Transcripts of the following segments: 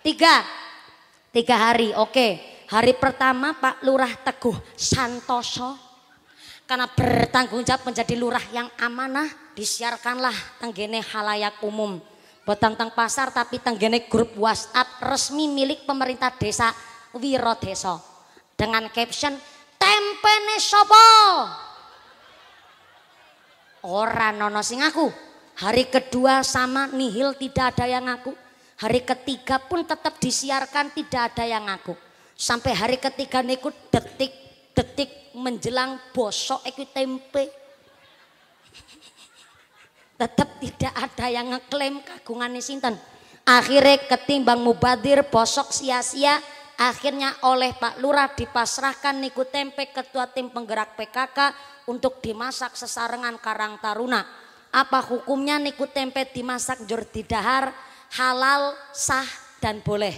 Tiga hari. Oke. Hari pertama Pak Lurah Teguh Santoso, karena bertanggung jawab menjadi lurah yang amanah, disiarkanlah tenggene halayak umum. Boten teng pasar tapi tenggene grup WhatsApp resmi milik pemerintah desa Wirodesa dengan caption tempene sopo. Ora nono sing ngaku. Hari kedua sama nihil, tidak ada yang ngaku. Hari ketiga pun tetap disiarkan, tidak ada yang ngaku. Sampai hari ketiga niku detik-detik menjelang bosok iku tempe. Tetap tidak ada yang ngeklaim kagungannya sinten. Akhirnya ketimbang mubadir bosok sia-sia, akhirnya oleh Pak Lurah dipasrahkan niku tempe ketua tim penggerak PKK untuk dimasak sesarengan Karang Taruna. Apa hukumnya niku tempe dimasak jur didahar, halal, sah dan boleh.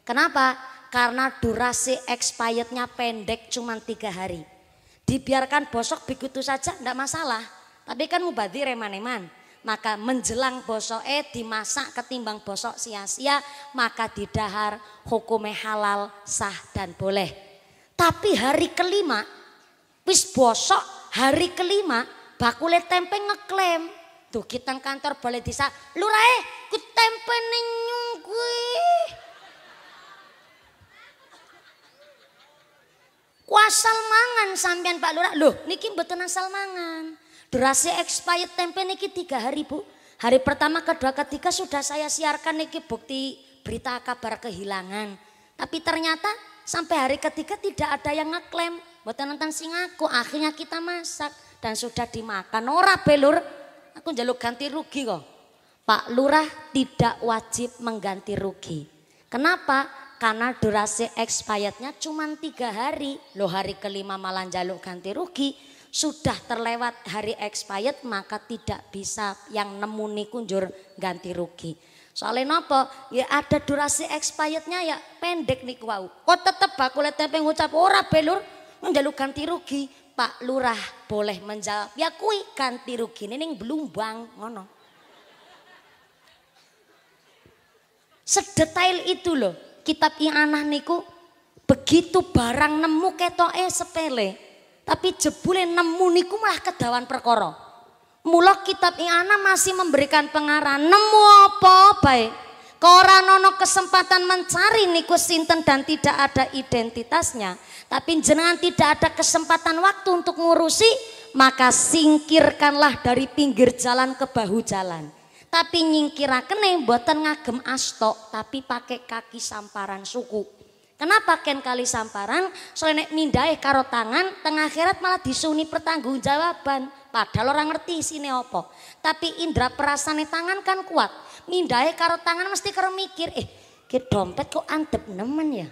Kenapa? Karena durasi expirednya pendek cuma 3 hari. Dibiarkan bosok begitu saja tidak masalah. Tapi kan mubadir eman-eman. Maka menjelang bosoke dimasak ketimbang bosok sia-sia, maka didahar, hukumnya halal, sah dan boleh. Tapi hari kelima, wis bosok hari kelima, bakule tempe ngeklaim. Tuh kita kantor balai desa, lurae ku tempe nenyung kuwi. Kuasal mangan sampean Pak Lurah. Loh niki mboten asal mangan. Durasi expired tempe niki 3 hari Bu. Hari pertama, kedua, ketiga sudah saya siarkan niki bukti berita kabar kehilangan. Tapi ternyata sampai hari ketiga tidak ada yang ngeklaim. Mboten nonton sing aku. Akhirnya kita masak dan sudah dimakan. Ora belur. Aku njaluk ganti rugi kok. Pak Lurah tidak wajib mengganti rugi. Kenapa? Karena durasi expirednya cuma 3 hari. Loh hari kelima malah njaluk ganti rugi. Sudah terlewat hari expired maka tidak bisa yang nemu niku njur ganti rugi. Soalnya napa? Ya ada durasi expirednya ya pendek niku wau. Kok tetep bakule tempe ngucap ora belur njaluk ganti rugi. Pak Lurah boleh menjawab ya kui ganti rugi ning Blumbang ngono. Sedetail itu loh. Kitab I'anah niku begitu barang nemu ketoke sepele, tapi jebule nemu niku malah kedawan perkara. Mula kitab I'anah masih memberikan pengarahan nemu apa bae. Ora ono kesempatan mencari niku sinten dan tidak ada identitasnya, tapi jenengan tidak ada kesempatan waktu untuk ngurusi, maka singkirkanlah dari pinggir jalan ke bahu jalan. Tapi nyingkirakene mboten ngagem astok, tapi pakai kaki samparan suku. Kenapa ken kali samparan? Soalnya nek mindahe karo tangan, tengah akhirat malah disuni pertanggungjawaban. Padahal orang ngerti isine apa. Tapi indera perasane tangan kan kuat. Mindahe karo tangan mesti karo mikir, ki dompet kok antep nemen ya.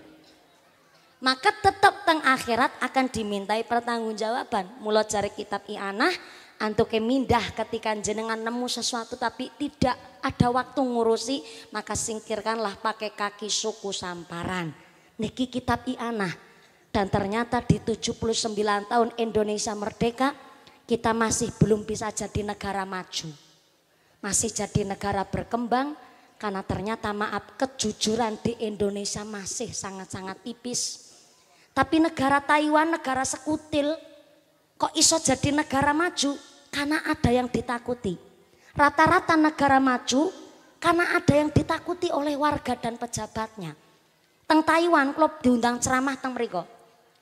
Maka tetap teng akhirat akan dimintai pertanggungjawaban. Mula cari kitab I'anah, antuke mindah ketika jenengan nemu sesuatu tapi tidak ada waktu ngurusi, maka singkirkanlah pakai kaki suku samparan. Niki kitab I'anah. Dan ternyata di 79 tahun Indonesia merdeka, kita masih belum bisa jadi negara maju. Masih jadi negara berkembang karena ternyata maaf kejujuran di Indonesia masih sangat-sangat tipis. Tapi negara Taiwan, negara sekutil, kok iso jadi negara maju? Karena ada yang ditakuti. Rata-rata negara maju karena ada yang ditakuti oleh warga dan pejabatnya. Teng Taiwan kalau diundang ceramah teng mriko,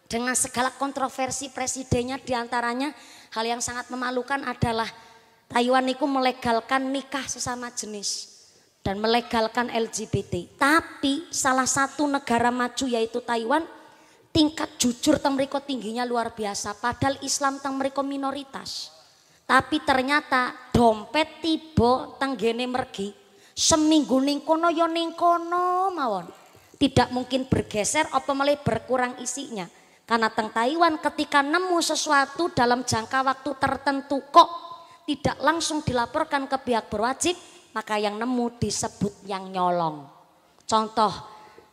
dengan segala kontroversi presidennya, diantaranya hal yang sangat memalukan adalah Taiwan itu melegalkan nikah sesama jenis dan melegalkan LGBT. Tapi salah satu negara maju yaitu Taiwan, tingkat jujur teng mriko tingginya luar biasa. Padahal Islam teng mriko minoritas. Tapi ternyata dompet tiba tenggene mergi seminggu ning kono ya ning kono mawon. Tidak mungkin bergeser apa malah berkurang isinya. Karena teng Taiwan ketika nemu sesuatu dalam jangka waktu tertentu kok tidak langsung dilaporkan ke pihak berwajib, maka yang nemu disebut yang nyolong. Contoh,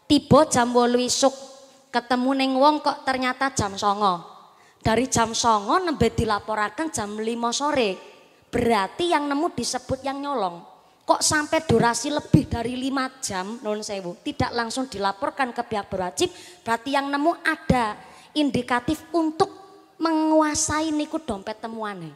tiba jam 8 isuk ketemu ning wong kok ternyata jam 09. Dari jam 09 nembe dilaporkan jam 5 sore. Berarti yang nemu disebut yang nyolong. kok sampai durasi lebih dari 5 jam nun sewu tidak langsung dilaporkan ke pihak berwajib, berarti yang nemu ada indikatif untuk menguasai niku dompet temuane.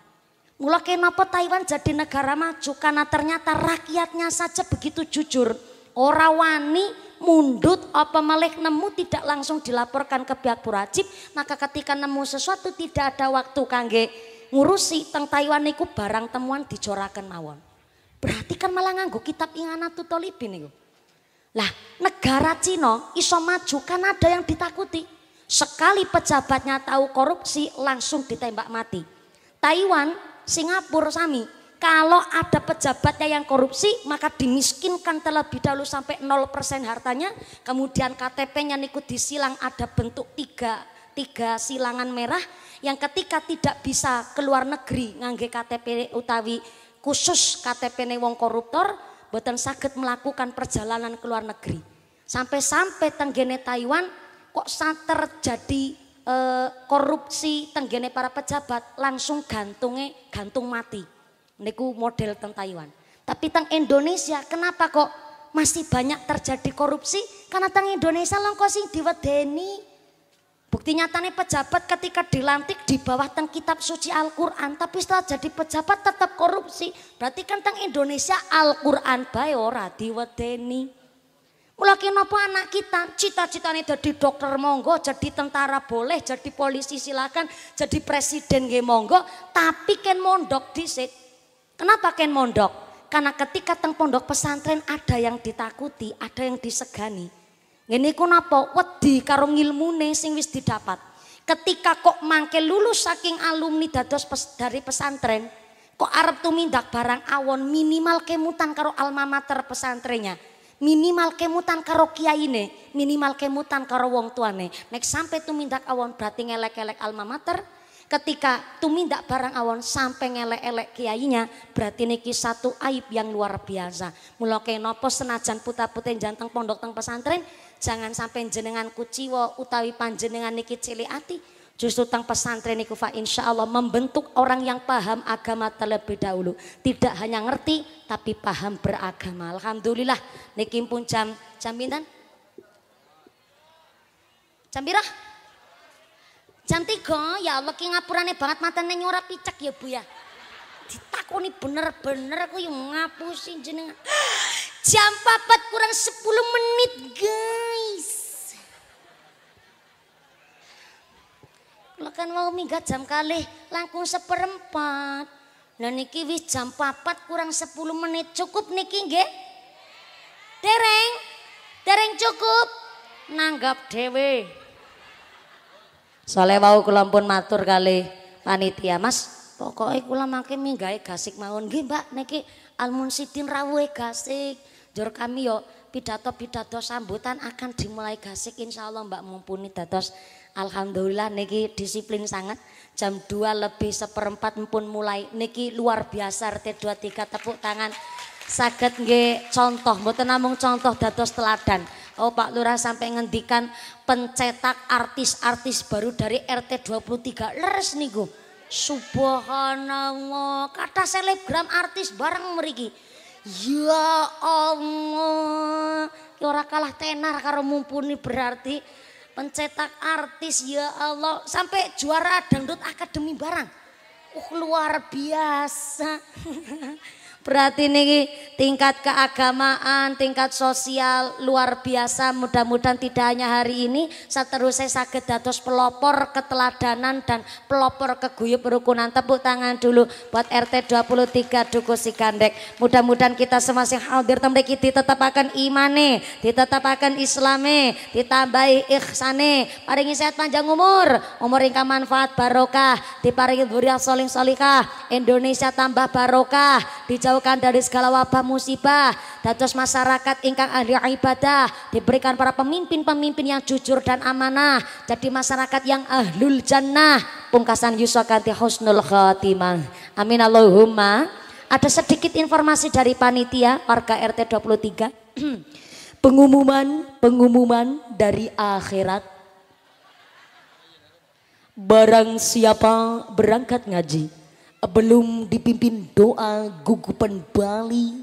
Mula kenapa Taiwan jadi negara maju, karena ternyata rakyatnya saja begitu jujur, ora wani mundut apa meleh nemu tidak langsung dilaporkan ke pihak berwajib, maka ketika nemu sesuatu tidak ada waktu kangge ngurusi teng Taiwan niku barang temuan dicoraken mawon. Berarti kan malah nganggo kitab Inganatul Thalibin niku. Lah, negara Cina iso maju kan ada yang ditakuti. Sekali pejabatnya tahu korupsi langsung ditembak mati. Taiwan, Singapura sami. Kalau ada pejabatnya yang korupsi maka dimiskinkan terlebih dahulu sampai 0% hartanya. Kemudian KTP-nya niku disilang ada bentuk tiga silangan merah yang ketika tidak bisa keluar negeri ngangge KTP utawi khusus KTP-ne wong koruptor boten saged melakukan perjalanan ke luar negeri. Sampai-sampai tenggene Taiwan kok terjadi korupsi tenggene para pejabat langsung gantung mati. Niku model teng Taiwan. Tapi teng Indonesia kenapa kok masih banyak terjadi korupsi? Karena teng Indonesia langko sing diwedeni. Bukti nyatanya pejabat ketika dilantik di bawah teng kitab suci Al-Quran, tapi setelah jadi pejabat tetap korupsi. Berarti kan teng Indonesia Al-Quran bae ora diwedeni. Mula kenapa anak kita cita-citanya jadi dokter monggo, jadi tentara boleh, jadi polisi silakan, jadi presiden nggih monggo, tapi ken mondok dhisik. Kenapa ken mondok? Karena ketika teng pondok pesantren ada yang ditakuti, ada yang disegani. Ngene iku napa? Wedi karo ngilmune sing wis didapat. Ketika kok mangke lulus saking alumni dados dari pesantren, kok arep tumindak barang awon, minimal kemutan karo alma mater pesantrennya, minimal kemutan karo kiyaine, minimal kemutan karo wong tuane. Nek sampai tumindak awon berarti ngelek-elek alma mater. Ketika tumindak barang awon sampai ngelek-elek kiainya, berarti niki satu aib yang luar biasa. Mula kenapa senajan putra-putri janteng pondok teng pesantren, jangan sampai jenengan kuciwa utawi panjenengan niki cilik ati. Justru teng pesantren niku fa insyaallah membentuk orang yang paham agama terlebih dahulu. Tidak hanya ngerti tapi paham beragama. Alhamdulillah niki pun jam pinten? Jam pirah? Jam 3, ya Allah ki ngapurane banget matane nyora picek ya Bu ya. Ditakoni bener-bener aku yang ngapusin jenengan. Jam 4 kurang 10 menit guys. Kalau kan mau minggat jam kalih langkung 1/4. Nah niki wis jam 4 kurang 10 menit cukup niki nggih? Dereng cukup. Nanggap dewe. Soale wau kula pun matur kali panitia, Mas, pokoknya kula mangke minggahe gasik mawon nggih Mbak, niki Al-Munsidin rawuhe gasik. Jur kami yo pidato-pidato sambutan akan dimulai gasik insyaallah Mbak mumpuni dados alhamdulillah niki disiplin sangat. Jam 2:04 pun mulai niki luar biasa RT23 tepuk tangan. Saged nggih contoh, mboten namung contoh dados teladan. Oh Pak Lurah sampai ngendikan pencetak artis-artis baru dari RT 23 leres niku. Subhanallah, kata selebgram artis bareng mriki. Ya Allah, ora kalah tenar karo mumpuni berarti pencetak artis ya Allah sampai juara dangdut akademi barang. Luar biasa. Berarti niki tingkat keagamaan, tingkat sosial luar biasa. Mudah-mudahan tidak hanya hari ini, seterusnya saged dados pelopor keteladanan dan pelopor keguyup rukunan. Tepuk tangan dulu buat RT 23 Duku Sigandek. Mudah-mudahan kita semua sing hadir temriki ditetapaken imane, ditetapaken islame, ditambahi ihsane, paringi sehat panjang umur ingkang manfaat barokah, diparingi dzurriyyah sholih sholihah, Indonesia tambah barokah, dijauhkan dari segala wabah musibah, dados masyarakat ingkang ahli ibadah, diberikan para pemimpin-pemimpin yang jujur dan amanah, jadi masyarakat yang ahlul jannah, pungkasan yusakanti husnul khatimah. Amin Allahumma. Ada sedikit informasi dari panitia warga RT 23. Pengumuman dari akhirat. Barang siapa berangkat ngaji belum dipimpin doa gugupan Bali,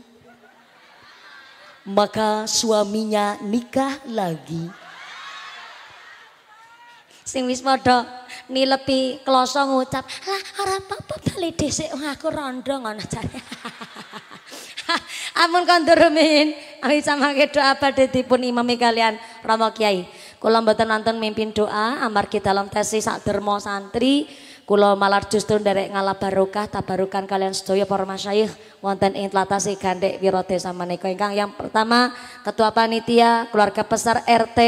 maka suaminya nikah lagi. Sing wis padha nilepi kloso ngucap, "Lah ora apa-apa bali dhisik aku rondo ngono jare." Amun kondur rumiyin, awi samangke doa badhe dipun imami kalian Rama Kyai. Kula mboten nonton mimpin doa amargi dalam tesi sak derma santri. Kula malar justru nderek ngalah barokah tabarukan kalian sedaya para masyayikh wonten ing tlatah Gandhek Wiradesa menika. Ingkang yang pertama Ketua Panitia Keluarga Besar RT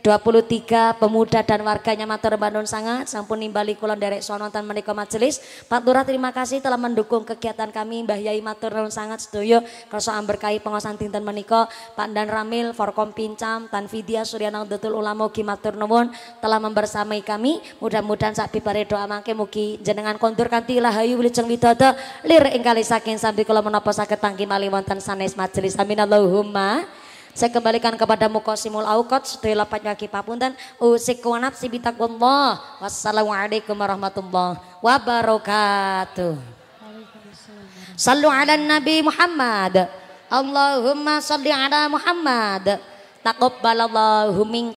23 pemuda dan warganya matur nuwun sangat sampun nimbali kula nderek sonontan menika majelis. Pak Lurah terima kasih telah mendukung kegiatan kami. Mbah Yai matur nuwun sangat sedaya kersa amberkahi pengaosan dinten menika. Pak Dan Ramil Forkom Pincam Tan Vidya Suryana Datul Ulama ugi matur nuwun telah membersamai kami. Mudah-mudahan sak bibare doa mangke mugi jenengan kondur kanthi lahayu wilujeng widodo lir ing kalih saking sambi kula menapa saged tangki malih wonten sanes majelis. Amin Allahumma. Saya kembalikan kepada Muqasimul Auqat sedaya lapat nyaki papunten usiku nafsi bitaqwallah. Wassalamualaikum warahmatullahi wabarakatuh. Sallu ala Nabi Muhammad. Allahumma salli ala Muhammad. Taqabbalallahu minkum.